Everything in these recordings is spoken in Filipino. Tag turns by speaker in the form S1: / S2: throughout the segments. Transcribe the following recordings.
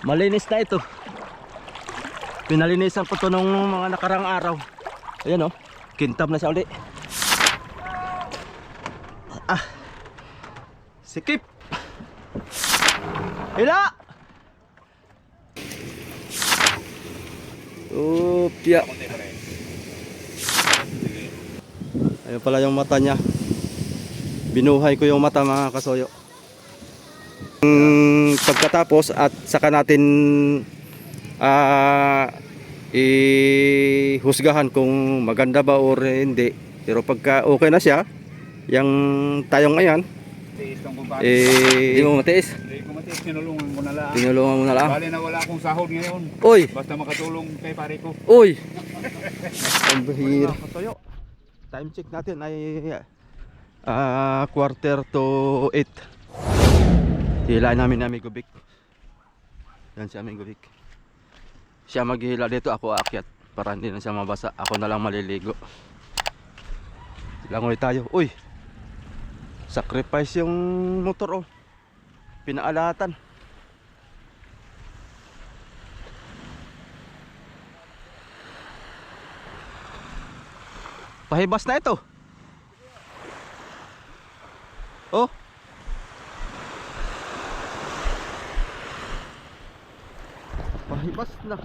S1: Malinis na ito. Pinalinisan ko to nung mga nakarang araw. Ayan o, kintab na siya uli. Sikip. Hila. Opya. Ayun pala yung mata niya. Binuhay ko yung mata mga kasoyo. Pagkatapos at saka natin ihusgahan kung maganda ba or hindi. Pero pagka okay na siya, yung tayong ngayon, hindi mo matiis.
S2: Hindi ko matiis, tinulungan ko na lang.
S1: Tinulungan mo na lang.
S2: Bali na wala akong sahod ngayon.
S1: Uy!
S2: Basta makatulong kay pare ko.
S1: Uy! Ang bahira. Time check natin ay 7:45. Hilain namin na Amigo Vic. Yan si Amigo Vic. Siya maghihila dito, ako aakyat para hindi na siya mabasa. Ako na lang maliligo. Langoy tayo. Uy! Sacrifice yung motor oh. Pinaalatan. Pahibas na ito. Oh. Pahibas na.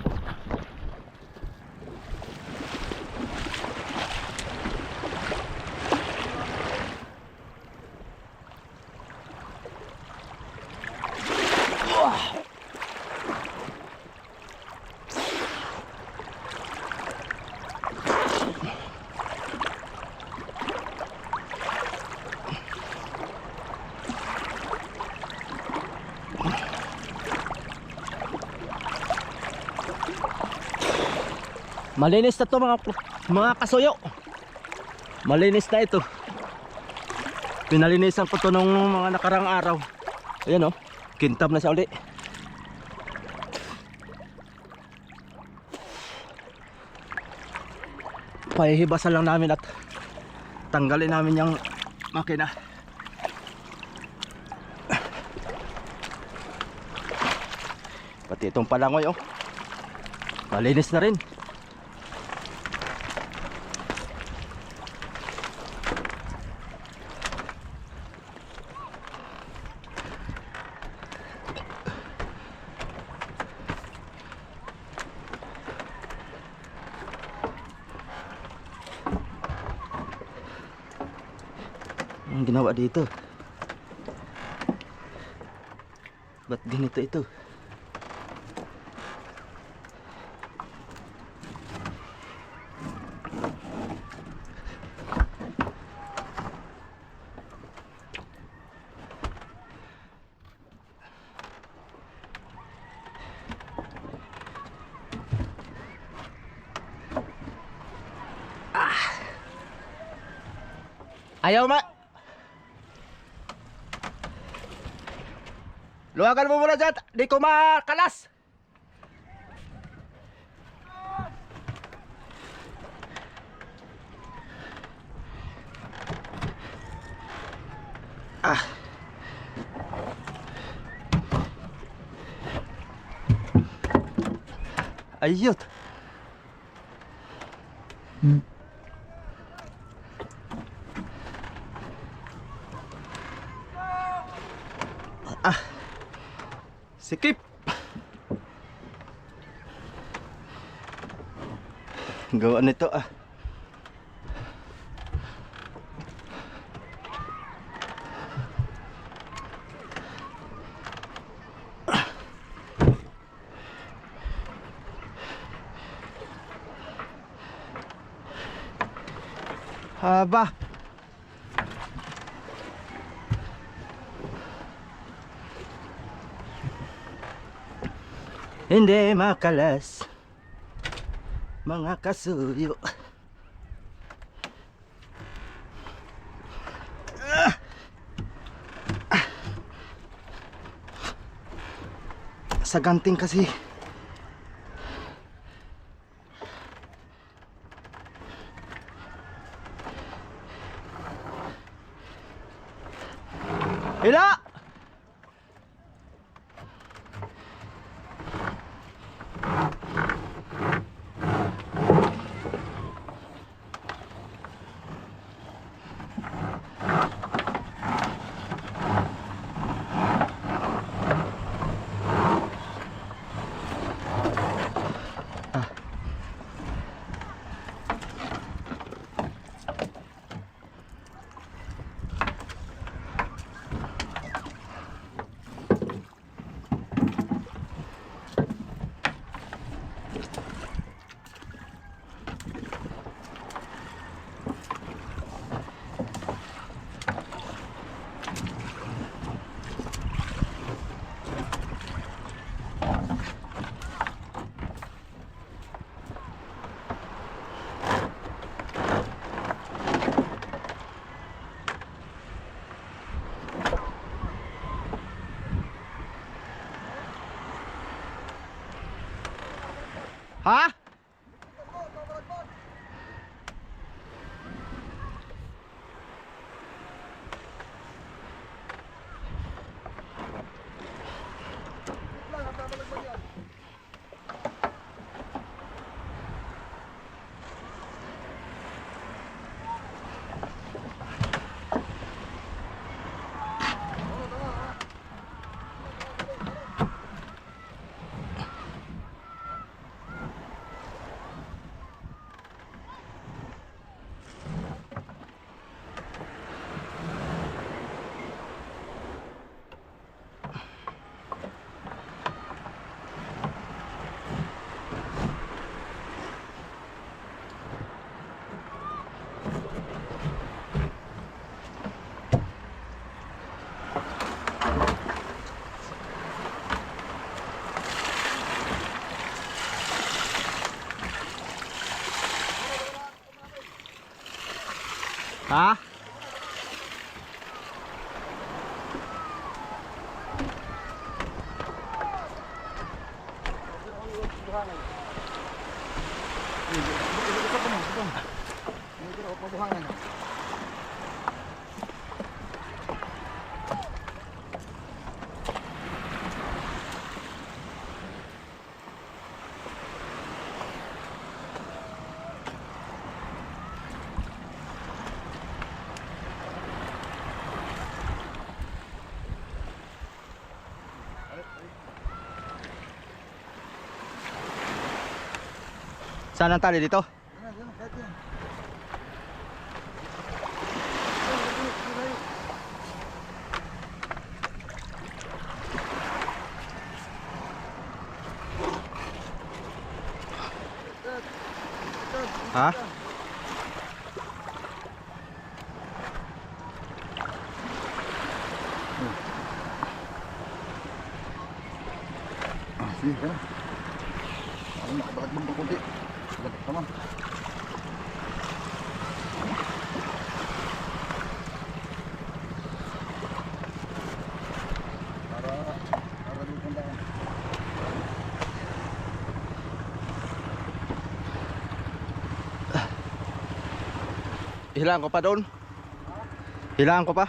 S1: Malinis na to mga kasuyo. Malinis na ito. Pinalinisan ko to nung mga nakarang araw. Ayan oh, kintab na siya uli. Pahihibasan lang namin at tanggalin namin yung makina. Pati itong palangoy oh, malinis na rin. Ang ginawa dito, ba't ganito ito? Ayaw ma. Luwagan mo muna dyan, di ko makalas. Ayot. Sikip. Gawa nito haba. Hindi makalas mga kasuyo. Sa ganting kasi. Hila! Ha? Ha? Saan ang tali dito? Ha?
S3: Sige ka na. Ay, nakabalagbang pa kunti. Lagak naman. Para dito ang daan.
S1: Hilaan ko pa doon. Hilaan ko pa.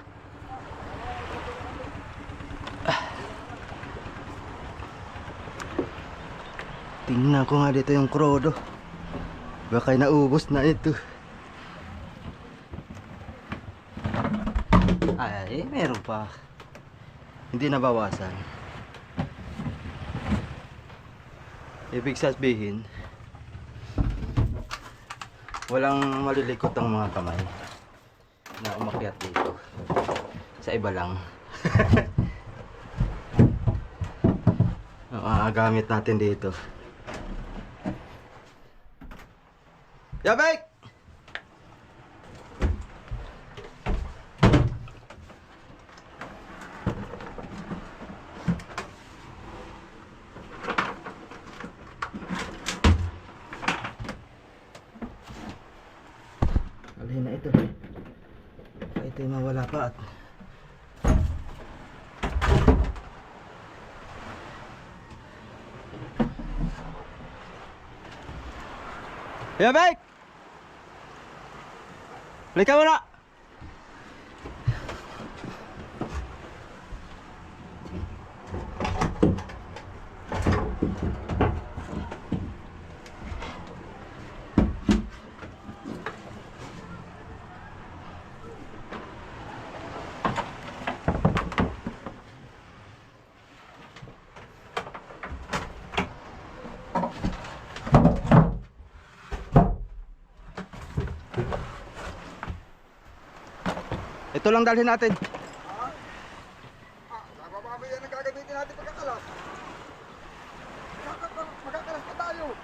S1: Tingnan ko nga dito yung krodo. Baka naubos na ito. Ay, meron pa. Hindi nabawasan. Ibig sabihin, walang malilikot ang mga kamay na umakyat dito. Sa iba lang. Gamit natin dito. Yabek! Alhin na ito. Baka ito'y mawala pa at Yabek! Halika muna! Ito lang dalhin natin.
S3: Nakababa yan ang gagamitin natin pagkakalas. Magkakalas pa tayo.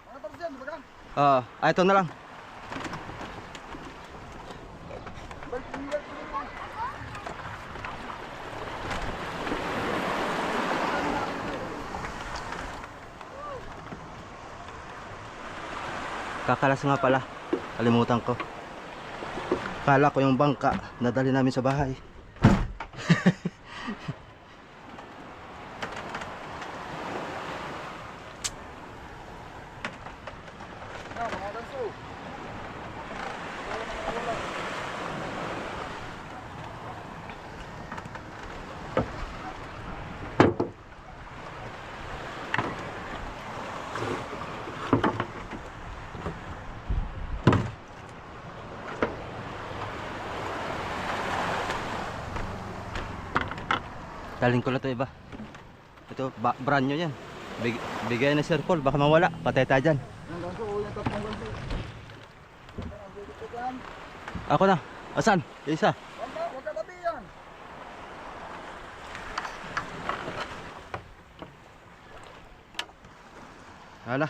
S3: Mga tapos yan, baga?
S1: Ito na lang. Kakalas nga pala. Kalimutan ko. Kala ko yung bangka nadali namin sa bahay. Taling ko na to iba. Ito, brand new yan. Bigay na Sir Paul, baka mawala. Patay tayo dyan.
S3: Ang ganso, yung tatlong ganso.
S1: Ako na. Asan? Isa.
S3: Huwag ka tabi yan.
S1: Hala.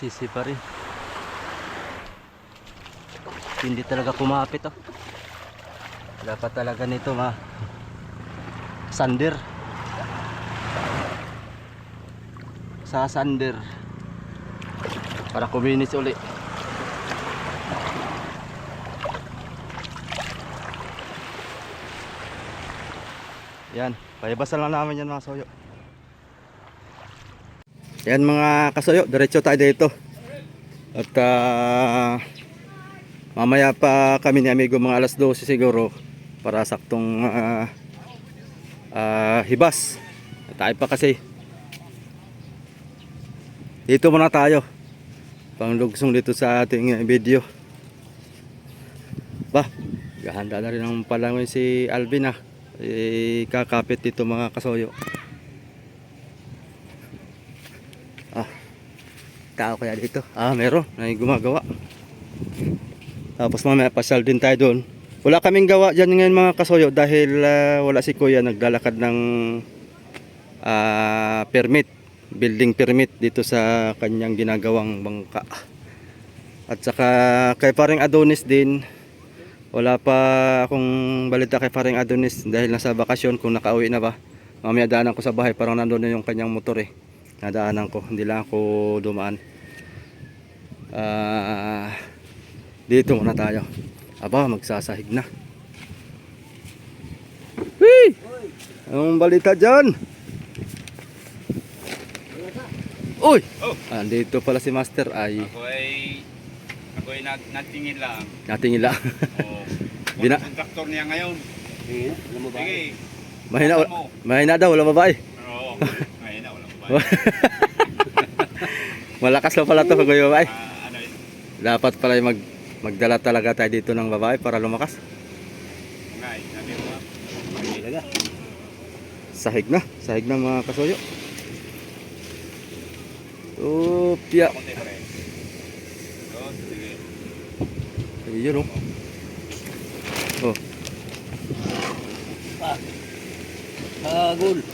S1: Sisi pa rin. Hindi talaga kumapit oh. Dapat talaga nito sander. Sa sander. Para kuminis uli. Yan, paibasan lang namin yan mga soyo. Yan mga kasoyo, diretso tayo dito. At mamaya pa kami ni amigo mga alas 12 siguro para saktong hibas. Tayo pa kasi. Dito muna tayo. Panglugsong dito sa ating video. Bah, gahanda na rin ang palangoy si Alvin ah. Kakapit dito mga kasoyo. Tao kaya dito? Meron. May gumagawa. Tapos mamaya pasyal din tayo doon. Wala kaming gawa dyan ngayon mga kasoyo dahil wala si kuya naglalakad ng permit. Building permit dito sa kanyang ginagawang bangka. At saka kay paring Adonis din. Wala pa akong balita kay paring Adonis dahil nasa bakasyon kung nakauwi na ba. Mamaya daanan ko sa bahay parang nandun na yung kanyang motor eh. Nadaanan ko, hindi lang ako dumaan. Dito muna tayo. Aba, magsasahig na. Whee! Anong balita dyan? Uy! Andito pala si Master ay.
S2: Ako ay natingin lang.
S1: Natingin lang.
S2: Oo.
S1: Bina-
S2: Kontraktor niya ngayon. Sige.
S1: Mahina daw, wala babae.
S2: Oo. Mahina, wala ba?
S1: Malakas na pala to kung yung babae.
S2: Ano yun?
S1: Dapat pala magdala talaga tayo dito ng babae para lumakas.
S2: Ngay, sabi mo ba?
S1: Sahig na mga kasoyo. Upya.
S2: Konti pa rin. Oo, sige.
S1: Ayun oh. Oh.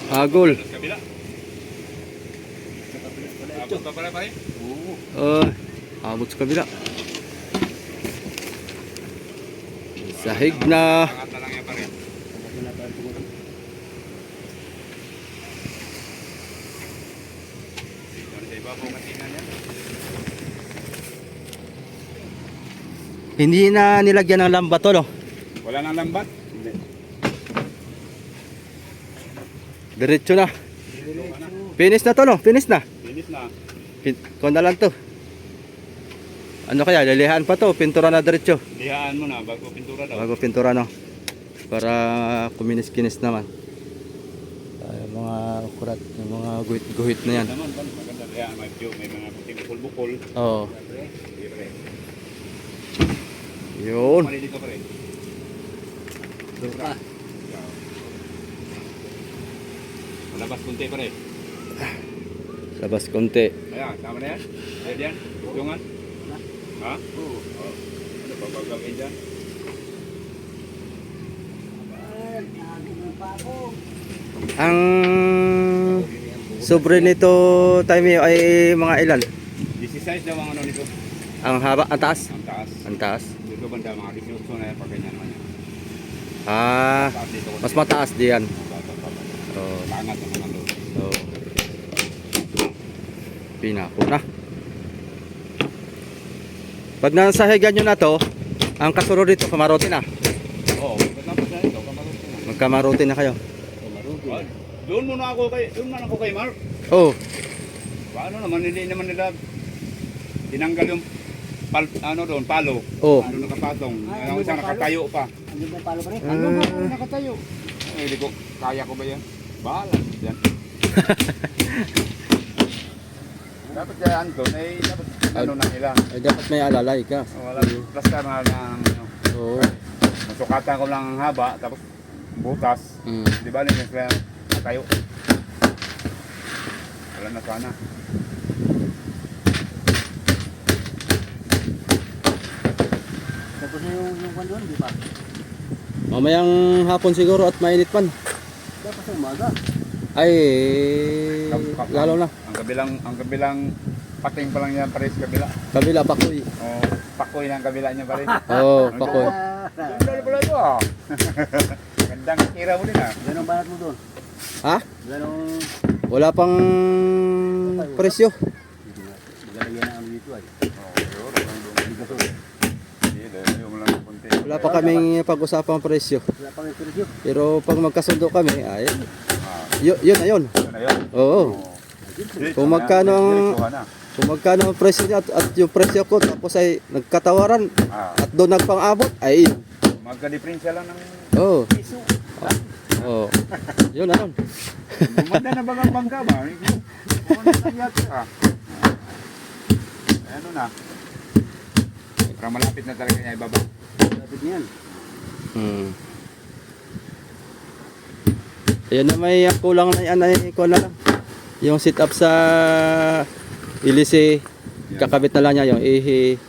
S1: Hagol.
S2: Sa kabila. Abot pa pala pa rin?
S1: Abot sa kabila. Sahig na.
S2: Angat na lang yan pa rin. Sa ibabaw kasi nga yan.
S1: Hindi na nilagyan ng lamba to no.
S2: Wala nang lambat? Hindi.
S1: Diretso na. Finish na to no. Finish na.
S2: Finish na.
S1: Kung na lang to. Ano kaya? Lilihan pa to. Pintura na diretso.
S2: Lihaan mo na bago pintura daw.
S1: Bago pintura no. Para kuminis-kinis naman. Yung mga kurat, yung mga guhit-guhit na yan.
S2: Naman, maganda. Kaya may mga puting bukol-bukol.
S1: Oo.
S2: Sige pre.
S1: Yun.
S2: Malilit ka pre.
S3: Doka.
S2: Malabas kunti pre.
S1: Labas konti.
S2: Ayan, tama na yan? Ready yan? Tungan? Ha? Oo. Ano pa ba gawin dyan?
S1: Ang sobre nito time ay mga ilan?
S2: 16 daw ang ano nito.
S1: Ang haba, ang taas?
S2: Ang taas.
S1: Ang taas.
S2: Dito banda mga 18 na yan pag ganyan naman yan. Taas dito.
S1: Mas mataas diyan. Oo.
S2: Pangat naman ang loob.
S1: Oo. Pinako na. Pag nasahigan nyo na to, ang kasunod dito, kamarote na.
S2: Oo, pagkatapos na ito, kamarote na.
S1: Magkamarote na kayo.
S2: Ay, doon muna ako kay Mark.
S1: Oh,
S2: Paano naman, hindi naman nila tinanggal yung ano doon, palo.
S1: Oh.
S2: Ano nakapatong. Ang isang nakatayo pa.
S3: Ano ba palo pa rin?
S2: Ano ba ako nakatayo? Eh, di ko, kaya ko ba yan? Bahala yan. Dapat kaya Anton, eh, dapat ano na nila.
S1: Ay, dapat may alalay ka.
S2: Wala, basta na ng, ano,
S1: Oo.
S2: masukatan ko lang ang haba, tapos butas.
S1: Mm.
S2: Di ba, linis kaya natayo. Wala na sana.
S3: Tapos na yung kwan doon, di ba?
S1: Mamayang hapon siguro at mainit man.
S3: Dapat sa umaga.
S1: Ay, lalo na.
S2: Ang kabilang pating pa lang yan pares kabila.
S1: Kabila, pakoy.
S2: Oh, pakoy ng kabila niya pares.
S1: Oo, pakoy.
S2: Ganda pala ito ah. Gandang tira mo din ah.
S3: Ganong balat mo doon?
S1: Ha?
S3: Ganong...
S1: Wala pang presyo.
S3: Galagyan na ang dito ay.
S2: Oh, yun.
S3: Hindi ka doon.
S2: Hindi, dahil yung lang punti.
S1: Wala pa kaming pag-usapang presyo.
S3: Wala pang interview.
S1: Pero pag magkasundo kami, ay,
S2: Ah,
S1: yun na yun.
S2: yun na yun.
S1: Oo.
S2: Diretso
S1: Kung
S2: na,
S1: magkano ang-
S2: diretsuhan na.
S1: Kung magkano ang presyo niya at yung presyo ko, tapos ay nagkatawaran
S2: Ah,
S1: at doon nagpang-abot, ay,
S2: magka-diferensya lang ng
S1: oo.
S2: piso.
S1: Oo. Yun na yun.
S2: Gumanda na bagang bangka ba? Kung ano nangyari ah. Ano na. Parang malapit na talaga niya ibaba.
S3: Lapit niyan.
S1: Hmm. Ayan na may kulang na yan ay ko na lang. Yung sit up sa ilise, kakabit na lang niya yung ihi,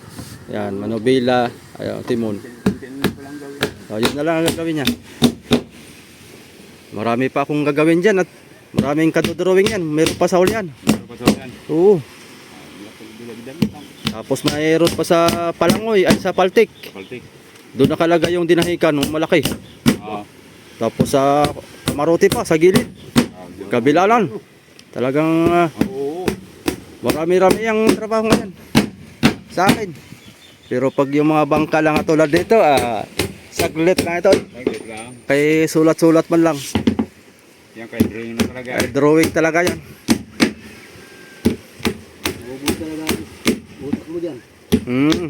S1: yan, manubila, ayun, timon.
S2: Tingnan ko lang gawin.
S1: So, yun na lang ang gagawin niya. Marami pa akong gagawin dyan at maraming kadodrawing yan. Meron pa sa huli yan.
S2: Ano pa sa yan?
S1: Oo.
S2: Bilag-bilag lang.
S1: Tapos mayroon pa sa Palangoy ay sa Paltik.
S2: Paltik.
S1: Doon nakalagay yung dinahikan ng malaki.
S2: Ah.
S1: Tapos sa Maruti pa sa gilid. Kabila lang. Talagang
S2: Oo.
S1: marami-rami ang trabaho ngayon sa akin. Pero pag yung mga bangka lang at tulad dito, saglit lang ito.
S2: Saglit lang.
S1: Kay sulat-sulat man lang.
S2: Yan kay drawing na talaga.
S1: Ay, drawing talaga yan.
S3: Ubus talaga ang utak mo dyan.
S1: Hmm.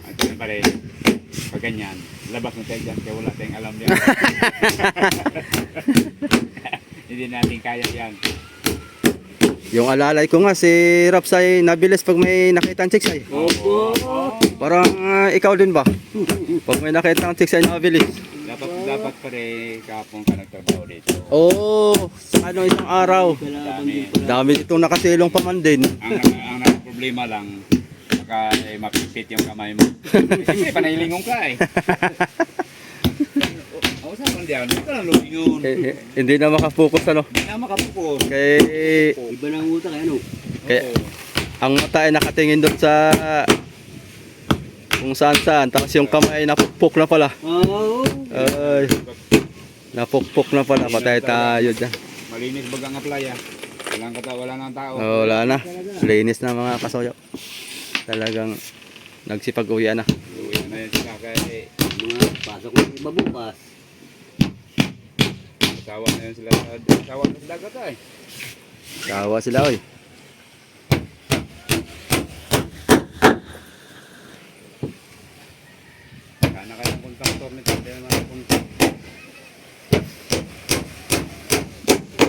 S2: At yan pare. Pag ganyan, labas mo tayo dyan kaya wala tayong alam yan. Hindi natin kaya yan.
S1: Yung alalay ko nga, si Rapsay nabilis pag may nakita ang chiksay.
S2: Oo.
S1: Parang ikaw din ba? Pag may nakita ang chiksay nabilis.
S2: Dapat pare kapong ka nagtrabaho dito.
S1: Oo, sa isang araw.
S2: Dami.
S1: Dami itong nakasilong pa man din.
S2: Ang problema lang, baka mapipit yung kamay mo. Kasi panahilingong ka eh. Ako sa man diyan, hindi ka lang lumingon.
S1: Hindi na makapokus ano.
S2: Hindi na makapukos.
S1: Kay,
S3: Iba na ang utak eh, ano?
S1: kay ang mata ay nakatingin doon sa kung saan saan. Tapos yung kamay ay napukpok na pala.
S3: Oo.
S1: Ay, napukpok na pala. Patay tayo dyan.
S2: Malinis baga nga playa. Wala nang tao.
S1: Oh, wala na. Linis na mga kasoyo. Talagang nagsipag-uwian na.
S2: Uwi na yan sila kaya
S3: Mga pasok mo iba bukas.
S2: asawa na yan sila. Asawa na sa dagat ay.
S1: Tawa sila oy.
S2: Sana kayang kontraktor nito. Hindi naman napunta.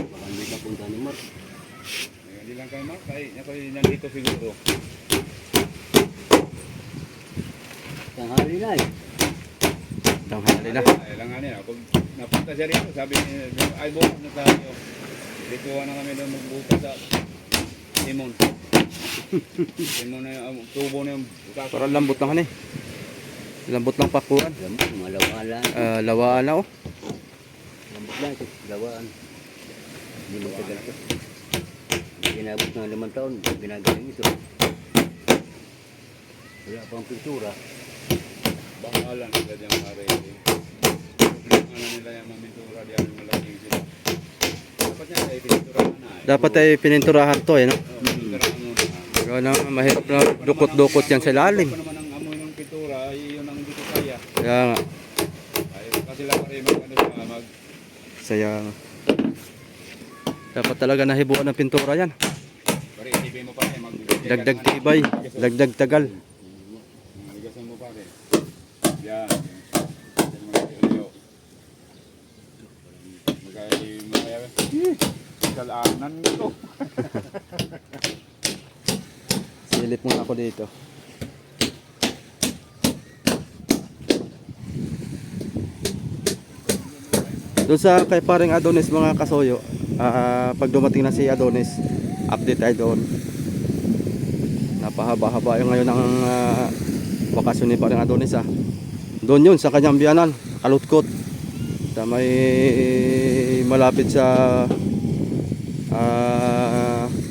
S3: Baka hindi ka punta ni Mark.
S2: Hindi lang kayo Mark. Ay, ako nandito siguro.
S3: Tanghali na eh.
S1: Tanghali na.
S2: Ay, lang nga niya. Pag napunta siya rito, sabi niya, ay bukas na tayo. Dito na kami doon magbukas sa Timon. Timon na yung tubo na yung bukas.
S1: Parang lambot lang eh. Lambot lang pakuan.
S3: Alam mo, malawala.
S1: Lawaan na oh.
S3: Lambot lang ito. Lawaan. Hindi matagal ito. Ginabot ng 5 taon. Ginagaling ito. Wala pang pintura.
S2: Bangalan sila dyan mga ready. Ano nila yung mamintura diyan malaking sila. Dapat niya ay pintura na eh.
S1: Dapat ay pininturahan to eh no.
S2: Pintura muna.
S1: Kaya na mahirap na dukot-dukot yan sa ilalim.
S2: Kung naman ang amoy ng pintura, ay yun ang hindi ko kaya.
S1: Kaya nga.
S2: Ay, kasi lang rin mag
S1: Sayang. Dapat talaga nahibuan ng pintura yan.
S2: Pare, isipin mo pa rin,
S1: Dagdag tibay, dagdag tagal.
S2: Yan. Magkakayo. Kalaanan ko.
S1: Silip muna ako dito. Doon sa kay paring Adonis mga kasoyo, pag dumating na si Adonis, update tayo doon. Napahaba-haba yung ngayon ang bakasyon ni paring Adonis Doon yun sa kanyang biyanan, Kalutkot. Sa may malapit sa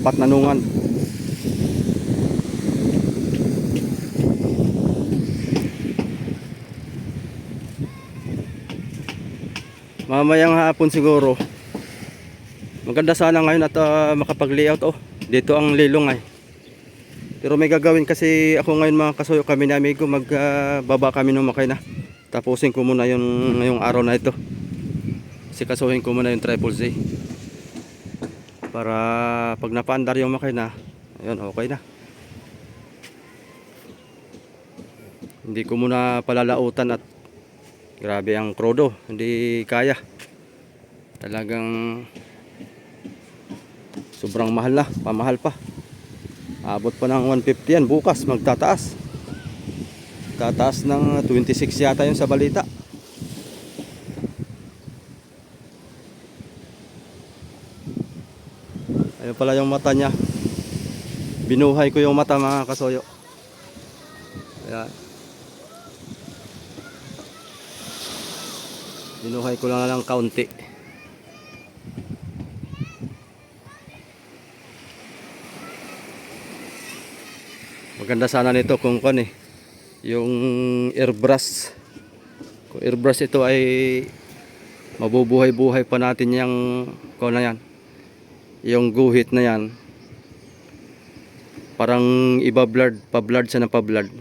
S1: Patnanungan. Mamayang hapon siguro. Maganda sana ngayon at makapag-layout Dito ang lilong Pero may gagawin kasi ako ngayon mga kasoyo, kami na amigo, magbaba kami ng makina. Tapusin ko muna yung ngayong araw na ito. Sikasuhin ko muna yung Triple Z. Para pag napaandar yung makina, ayun, okay na. Hindi ko muna palalautan at grabe ang krodo, hindi kaya. Talagang sobrang mahal na, pamahal pa. Abot pa ng 150 yan, bukas magtataas. Tataas ng 26 yata yun sa balita. Ayun pala yung mata niya. Binuhay ko yung mata mga kasoyo. Ayan. Binuhay ko lang kaunti. Maganda sana nito kung yung airbrush. Kung airbrush ito ay mabubuhay-buhay pa natin yung yan. Yung guhit na yan. Parang iba-blurred, pa-blurred siya ng pa-blurred.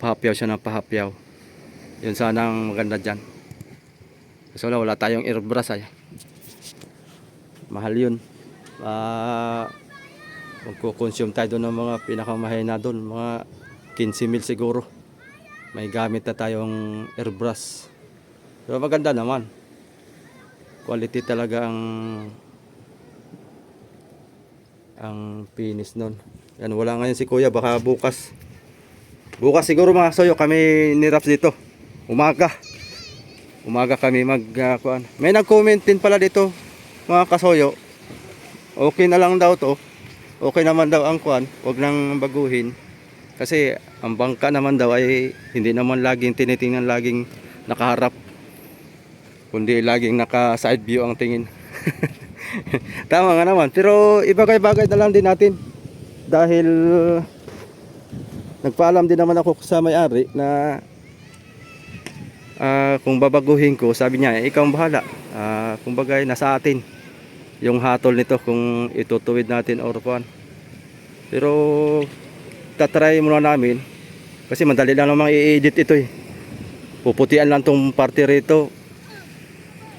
S1: Pahapyaw siya ng pahapyaw. Yun sana ang maganda dyan. Kasi wala tayong airbrush mahal yun. Magkukonsume tayo doon ng mga pinakamahina doon, mga 15 mil siguro. May gamit na tayong airbrush. Pero maganda naman. Quality talaga ang finish nun. Yan, wala ngayon si kuya, baka bukas. Bukas siguro mga soyo kami ni Raps dito. Umaga kami kuan. May nag-comment din pala dito mga kasoyo. Okay na lang daw to. Okay naman daw ang kuan, wag nang baguhin. Kasi ang bangka naman daw ay hindi naman laging tinitingnan, laging nakaharap, kundi laging naka side view ang tingin. Tama nga naman, pero ibagay-bagay na lang din natin. Dahil nagpaalam din naman ako sa may-ari na kung babaguhin ko, sabi niya, ikaw ang bahala. Kumbaga nasa atin yung hatol nito kung itutuwid natin or kuan. Pero tatry muna namin kasi madali lang namang i-edit ito Puputian lang tong parte rito.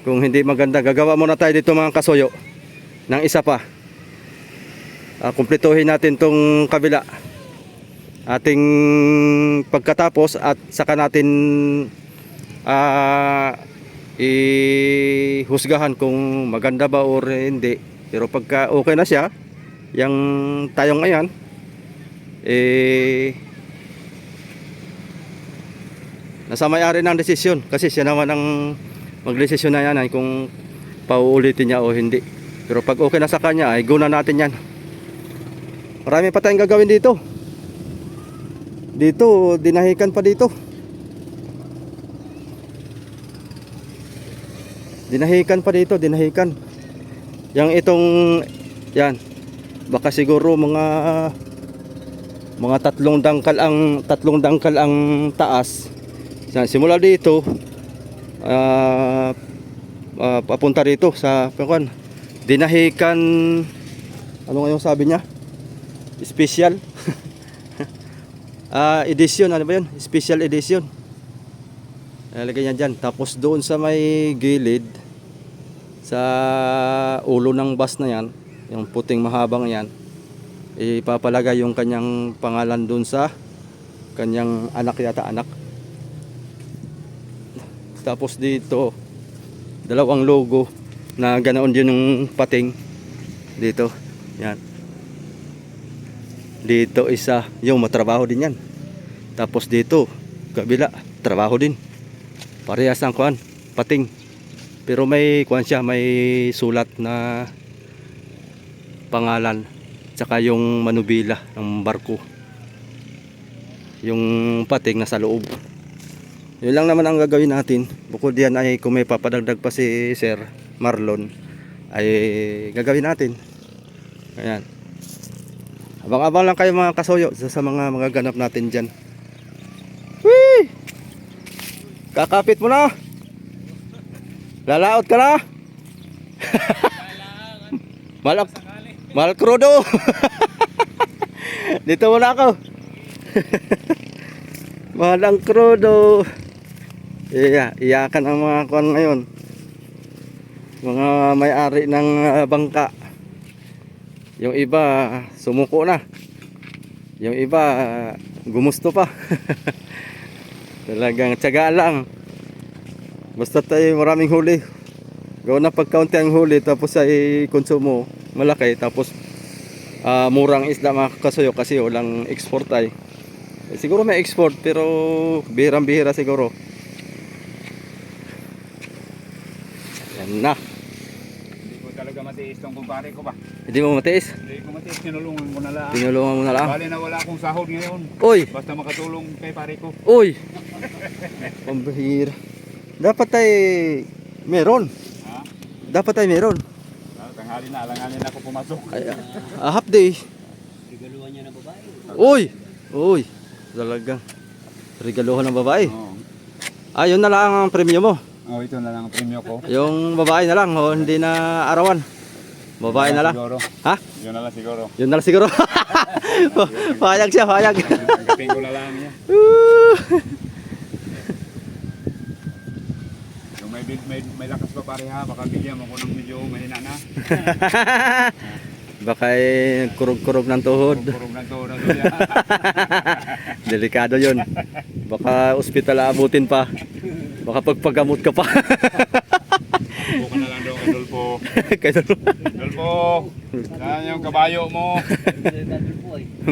S1: Kung hindi maganda, gagawa muna tayo dito mga kasoyo ng isa pa. Kumpletuhin natin tong kabila. Ating pagkatapos at saka natin ihusgahan kung maganda ba or hindi. Pero pagka okay na siya, yung tayong ngayon nasa may-ari ng desisyon, kasi siya naman ang magdesisyon na yan kung pauulitin niya o hindi. Pero pag okay na sa kanya ay go na natin yan. Marami pa tayong gagawin dito. Dinahikan pa dito. Dinahikan. Yang itong yan, baka siguro mga 3 dangkal ang taas. Simula dito papunta rito sa dinahikan, ano nga yung sabi niya? Special edition, ano ba yun? Special edition. Lagay niya dyan. Tapos doon sa may gilid, sa ulo ng bus na yan, yung puting mahabang yan, ipapalagay yung kanyang pangalan doon sa Kanyang anak yata, anak. Tapos dito, dalawang logo na ganoon din yung pating. Dito, yan. Dito isa, yung matrabaho din yan. Tapos dito, kabila, trabaho din. Parehas ang kuan, pating. Pero may kuan siya, may sulat na pangalan. Tsaka yung manubila ng barko. Yung pating nasa loob. Yun lang naman ang gagawin natin. Bukod yan ay kung may papadagdag pa si Sir Marlon, ay gagawin natin. Ayan. Abang-abang lang kayo mga kasuyo sa mga ganap natin dyan. Whee! Kakapit mo na. Lalaot ka na. Mal krudo. Dito muna ako. Malang krudo. Iyakan ang mga kuwan ngayon. Mga may-ari ng bangka. Yung iba sumuko na. Yung iba gumusto pa. Talagang tiyaga lang. Basta tayo maraming huli. Gawin na pagkaunti ang huli tapos ay konsumo malaki tapos murang isda mga kasuyo kasi walang export ay. Siguro may export pero bihirang-bihira siguro. Yan na.
S2: Hindi ko talaga matiis tong kumpare ko ba?
S1: Hindi mo matiis?
S2: Hindi ko matiis, tinulungan ko na lang.
S1: Tinulungan mo na lang.
S2: Bali na wala akong sahod ngayon.
S1: Uy!
S2: Basta makatulong kay pare ko.
S1: Uy! Pambihira. Dapat ay meron.
S2: Ha?
S1: Dapat ay meron.
S2: Tanghali na, alanganin ako pumasok.
S1: Ay, half day.
S3: Regaluhan niya ng babae.
S1: Uy! Uy! Talagang regaluhan ng babae.
S2: Oo.
S1: Yun na lang ang premyo mo.
S2: Oh, ito na lang ang premyo ko.
S1: Yung babae na lang, hindi na arawan. Babae na lang.
S2: Siguro.
S1: Ha?
S2: Yun na lang siguro.
S1: Yun na lang siguro. Payag siya, payag.
S2: Tanggapin ko na lang niya. Kung may lakas pa pare ha, baka bigyan mo ko ng medyo mahina na.
S1: Baka kurog-kurog ng tuhod.
S2: Kurog ng to na to.
S1: Delikado yun. Baka ospital abutin pa. Baka pagpagamot ka pa.
S2: Buka na lang daw kay Dolpo.
S1: Kaya
S2: Dolpo, saan yung kabayo mo?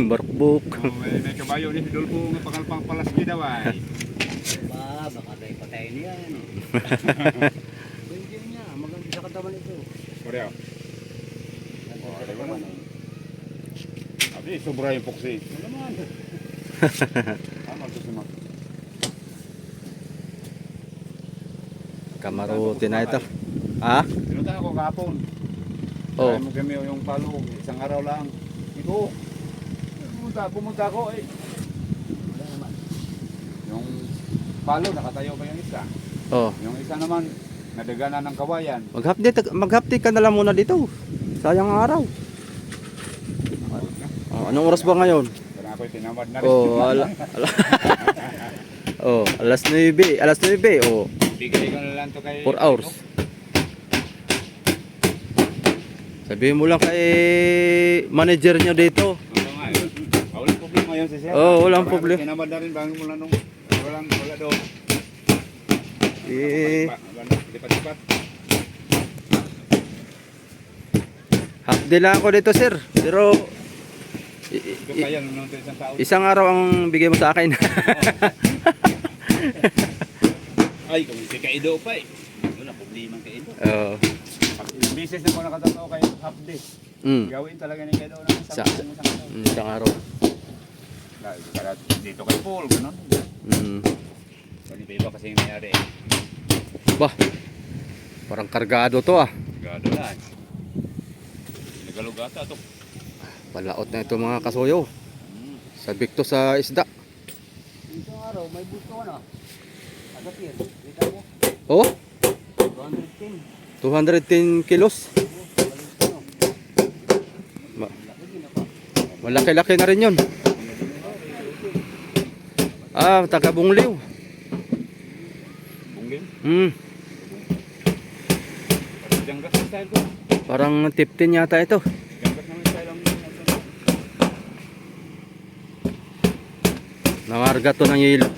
S1: barkbuk.
S2: Oh, may kabayo ni Dolpo nga pakalpang palasgi daw ay.
S3: Baka tayo patayin niya. Pwede niya, maganda sa katawan ito.
S2: Korea. Abi, sobra yung puksi. Ano naman? Ito si Mac.
S1: Kamaruti na ito. Ha?
S2: Pinunta ako kahapon.
S1: Oh.
S2: Kaya mo kami yung palo, isang araw lang. Ito. Pumunta ako eh. Wala naman. Yung palo, nakatayo pa yung isa.
S1: Oh.
S2: Yung isa naman, nadaganan ng kawayan.
S1: Maghapti ka na lang muna dito. Sayang ang araw. Anong oras ba ngayon?
S2: Kaya ako'y tinamad na rin.
S1: Alas 9. Alas 9. Oh.
S2: Bigay ko na lang to kay...
S1: 4 hours. Sabihin mo lang kay manager nyo dito.
S2: Oo nga eh. Walang problema yun si Sir.
S1: Walang problema.
S2: Tinamad na rin bago mula nung wala doon. Lipat-lipat.
S1: Half day lang ako dito, sir. Pero
S2: Doon kaya nung isang tao.
S1: isang araw ang bigay mo sa akin.
S2: Ay, kung si Kaido pa eh. Wala problema Kaido.
S1: Oo.
S2: Bisis na ko nakatataw kay half day. Gawin talaga ni Kaido ng isang araw.
S1: Isang araw.
S2: Kaya dito kay Paul, gano'n. Pwede pa iba kasi yung mayari eh.
S1: Bah, parang kargado to ah.
S2: Gado lang. Nagalugata ito.
S1: Palaot na ito mga kasuyo. Sabik to sa isda.
S3: Isang araw, may buto na. Agad yan. Kita mo.
S1: Oh, 210
S3: 210.
S1: kilos. Malaki-laki na rin yun. Taga Bungliw.
S2: Bungging? Janggas na style ko.
S1: Parang 15 yata ito.
S2: Janggas naman style ang
S1: Mamarga to ng yelo.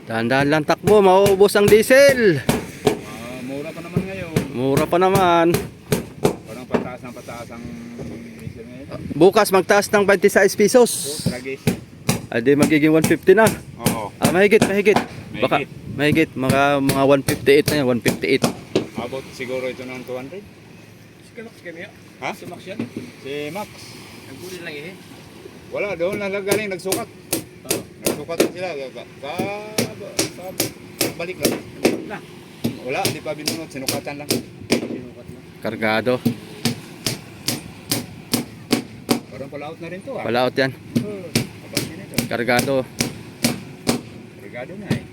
S1: Dahan-dahan lang takbo, mauubos ang diesel.
S2: Mura pa naman ngayon.
S1: Mura pa naman.
S2: Parang pataas ang diesel ngayon.
S1: Bukas magtaas ng 26 pesos.
S2: Tragis.
S1: Ay di magiging 150 na.
S2: Oo.
S1: Mahigit. Baka mahigit mga 158 na yan, 158.
S2: Abot siguro ito ng 200.
S4: Si Max kami.
S2: Ha?
S4: Si Max yan.
S2: Si Max.
S4: Nagkunin lang eh.
S2: Wala, doon lang galing nagsukat.
S4: Oo.
S2: Nagsukat sila. Balik lang.
S4: Na.
S2: Wala, di pa binunod. Sinukatan lang.
S4: Sinukat na.
S1: Kargado.
S2: Parang palaot na rin to ah.
S1: Palaot yan.
S2: Abang din ito.
S1: Kargado.
S2: Regado na eh.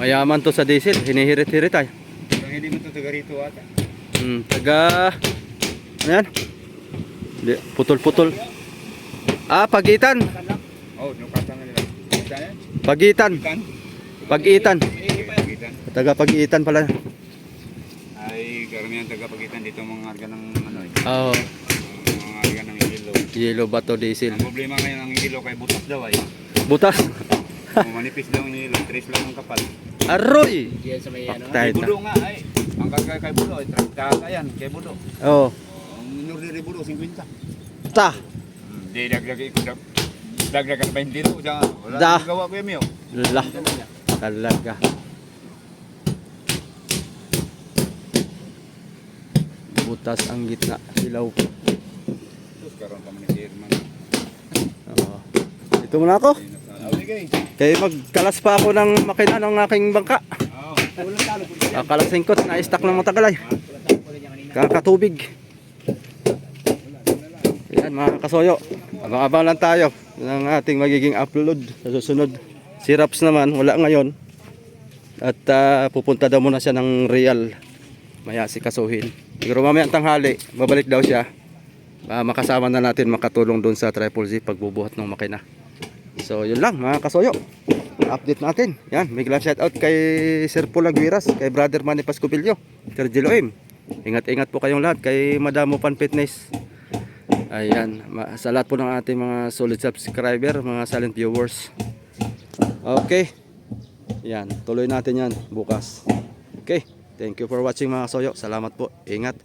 S1: Mayaman to sa diesel. Hinihirit-hirit ay.
S2: Kung hindi mo ito taga rito ata.
S1: Taga... Ano yan? Hindi, putol-putol. Pagitan.
S2: Oh, nukatan na nila. Saan yan?
S1: Pagitan.
S2: Kan?
S1: Pagitan.
S2: Pagitan.
S1: Taga Pagitan pala.
S2: Ay, karamihan taga-pagitan dito mga arga ng ano eh.
S1: Oo.
S2: Mga arga ng hilo.
S1: Yellow ba to diesel?
S2: Ang problema ngayon ang hilo kay butas daw ay.
S1: Butas.
S2: Manipis daw ang hilo, 3 lang ang kapal.
S1: Aroy!
S4: Diyan sa may ano.
S1: Tayo
S2: Kay budo nga ay. Ang kay budo ay traktada yan, kay budo.
S1: Oo.
S2: Ang minor budo 50.
S1: Ta.
S2: Di dagdag iko dagdag ka 20 dito siya. Wala
S1: Da.
S2: nang gawa ko yun, Mio.
S1: Lah. Talaga. Butas ang gitna. Silaw.
S2: Sus karon pa man ni Chairman.
S1: Oo. Ito muna ako.
S2: Okay.
S1: Kaya magkalas pa ako ng makina ng aking bangka.
S2: Oo.
S1: Kakalasing ko. Na-stack ng matagal ay. Kakatubig. Ayan mga kasoyo. Abang-abang lang tayo ng ating magiging upload sa susunod. Si Raps naman wala ngayon. At pupunta daw muna siya ng Real. Maya si kasuhin. Siguro mamaya tanghali, babalik daw siya. Makasama na natin makatulong doon sa Triple Z pagbubuhat ng makina. So yun lang mga kasoyo. Update natin. Yan, may glad shout out kay Sir Paul Aguiras, kay Brother Manny Pascopilio, Sir Jiloim. Ingat-ingat po kayong lahat, kay Madamo Pan Fitness. Ayan, sa lahat po ng ating mga solid subscriber, mga silent viewers. Okay. Yan, tuloy natin yan bukas. Okay. Thank you for watching mga kasoyo. Salamat po. Ingat.